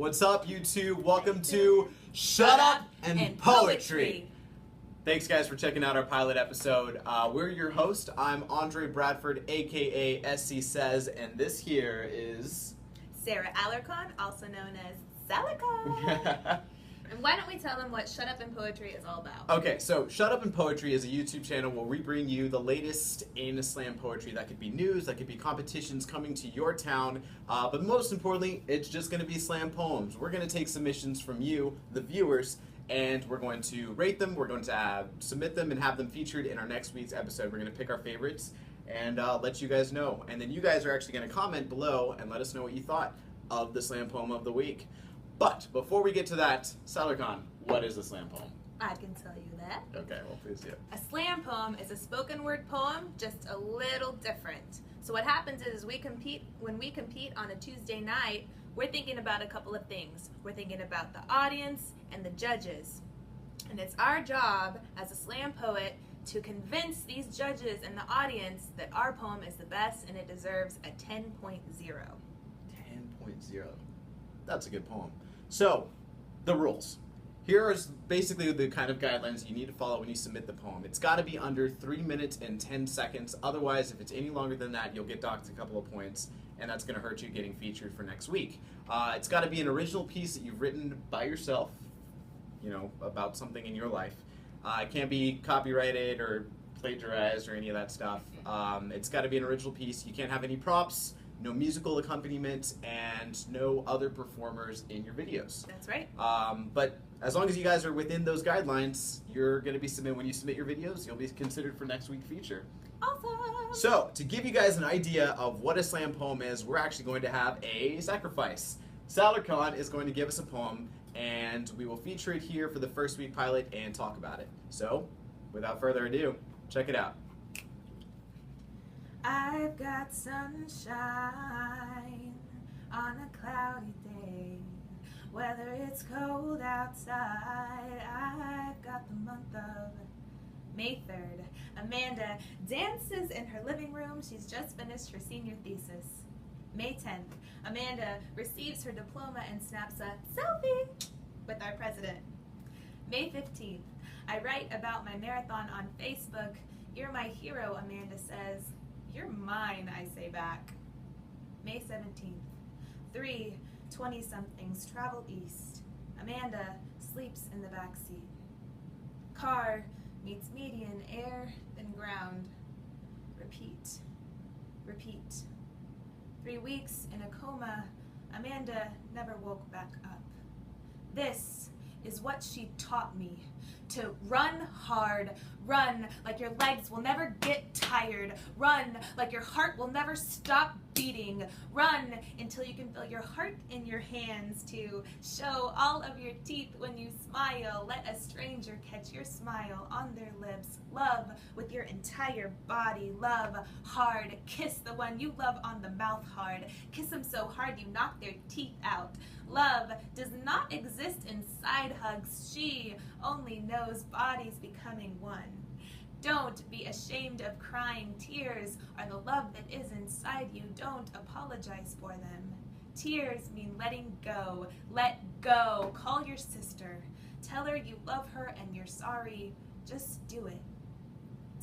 What's up, YouTube? Welcome to Shut Up and Poetry. Thanks, guys, for checking out our pilot episode. We're your host. I'm Andre Bradford, aka SC Says, and this here is Sarah Alarcon, also known as Salarcon. And why don't we tell them what Shut Up and Poetry is all about? Okay, so Shut Up and Poetry is a YouTube channel where we bring you the latest in slam poetry. That could be news, that could be competitions coming to your town, but most importantly, it's just going to be slam poems. We're going to take submissions from you, the viewers, and we're going to rate them, we're going to submit them and have them featured in our next week's episode. We're going to pick our favorites and let you guys know. And then you guys are actually going to comment below and let us know what you thought of the slam poem of the week. But before we get to that, Salarcon, what is a slam poem? I can tell you that. Okay, well, please do. A slam poem is a spoken word poem, just a little different. So what happens is when we compete on a Tuesday night, we're thinking about a couple of things. We're thinking about the audience and the judges. And it's our job as a slam poet to convince these judges and the audience that our poem is the best and it deserves a 10.0. 10.0. That's a good poem. So, the rules. Here is basically the kind of guidelines you need to follow when you submit the poem. It's got to be under 3 minutes and 10 seconds. Otherwise, if it's any longer than that, you'll get docked a couple of points, and that's going to hurt you getting featured for next week. It's got to be an original piece that you've written by yourself, you know, about something in your life. It can't be copyrighted or plagiarized or any of that stuff. It's got to be an original piece. You can't have any props, no musical accompaniment, and no other performers in your videos. That's right. But as long as you guys are within those guidelines, you're going to be when you submit your videos, you'll be considered for next week's feature. Awesome. So, to give you guys an idea of what a slam poem is, we're actually going to have a sacrifice. Salarcon is going to give us a poem, and we will feature it here for the first week pilot and talk about it. So, without further ado, check it out. I've got sunshine on a cloudy day. Whether it's cold outside, I've got the month of May 3rd. Amanda dances in her living room. She's just finished her senior thesis. May 10th, Amanda receives her diploma and snaps a selfie with our president. May 15th, I write about my marathon on Facebook. You're my hero, Amanda says. You're mine, I say back. May 17th, 3 20-somethings travel east. Amanda sleeps in the back seat. Car meets median, air, then ground. Repeat, repeat. 3 weeks in a coma, Amanda never woke back up. This is what she taught me. To run hard, run like your legs will never get tired, run like your heart will never stop beating, run until you can feel your heart in your hands, to show all of your teeth when you smile, let a stranger catch your smile on their lips, love with your entire body, love hard, kiss the one you love on the mouth hard, kiss them so hard you knock their teeth out. Love does not exist in side hugs, she only knows bodies becoming one. Don't be ashamed of crying. Tears are the love that is inside you. Don't apologize for them. Tears mean letting go. Let go. Call your sister. Tell her you love her and you're sorry. Just do it.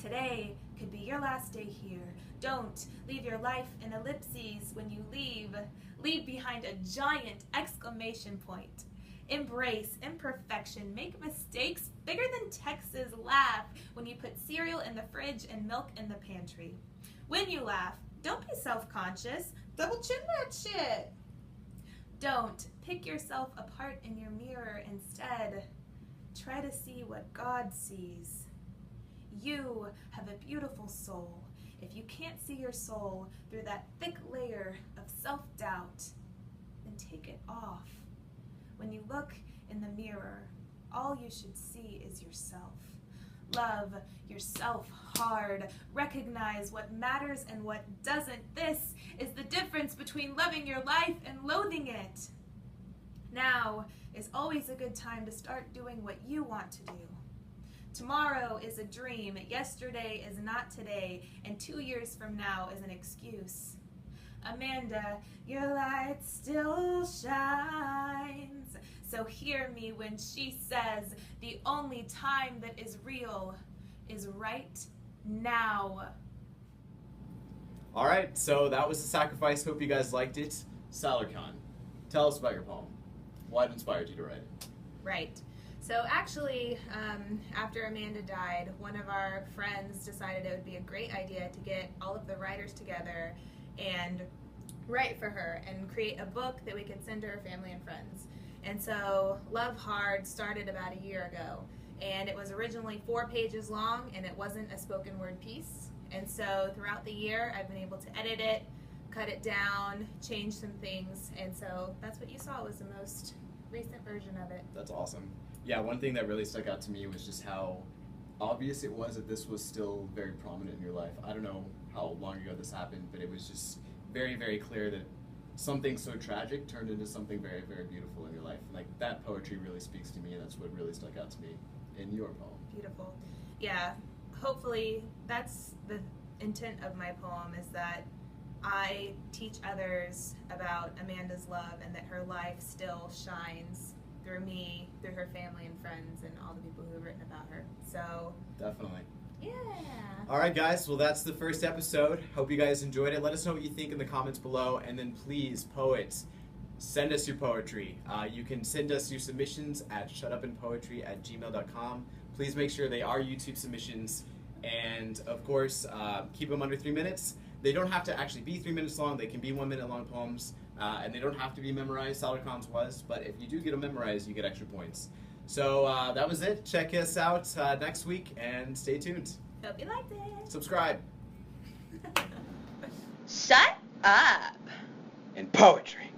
Today could be your last day here. Don't leave your life in ellipses when you leave. Leave behind a giant exclamation point. Embrace imperfection. Make mistakes bigger than Texas. Laugh when you put cereal in the fridge and milk in the pantry. When you laugh, don't be self-conscious. Double chin that shit. Don't pick yourself apart in your mirror. Instead, try to see what God sees. You have a beautiful soul. If you can't see your soul through that thick layer of self-doubt, then take it off. When you look in the mirror, all you should see is yourself. Love yourself hard. Recognize what matters and what doesn't. This is the difference between loving your life and loathing it. Now is always a good time to start doing what you want to do. Tomorrow is a dream, yesterday is not today, and 2 years from now is an excuse. Amanda, your light still shines. So hear me when she says the only time that is real is right now. All right, so that was The Sacrifice. Hope you guys liked it. Salarcon, tell us about your poem. What inspired you to write it? Right. So actually, after Amanda died, one of our friends decided it would be a great idea to get all of the writers together and write for her and create a book that we could send to her family and friends. And so Love Hard started about a year ago, and it was originally 4 pages long, and it wasn't a spoken word piece. And so throughout the year, I've been able to edit it, cut it down, change some things, and so that's what you saw was the most recent version of it. That's awesome. Yeah, one thing that really stuck out to me was just how obvious it was that this was still very prominent in your life. I don't know how long ago this happened, but it was just very, very clear that something so tragic turned into something very, very beautiful in your life. Like, that poetry really speaks to me, and that's what really stuck out to me in your poem. Beautiful. Yeah, hopefully that's the intent of my poem, is that I teach others about Amanda's love and that her life still shines through me, through her family and friends, and all the people who have written about her. So Definitely. yeah. All right, guys. Well, that's the first episode. Hope you guys enjoyed it. Let us know what you think in the comments below. And then please, poets, send us your poetry. You can send us your submissions at shutupandpoetry@gmail.com. Please make sure they are YouTube submissions. And, of course, keep them under 3 minutes. They don't have to actually be 3 minutes long. They can be 1 minute long poems. And they don't have to be memorized. Salarcon's was. But if you do get them memorized, you get extra points. So that was it. Check us out next week and stay tuned. Hope you liked it. Subscribe. Shut up. And poetry.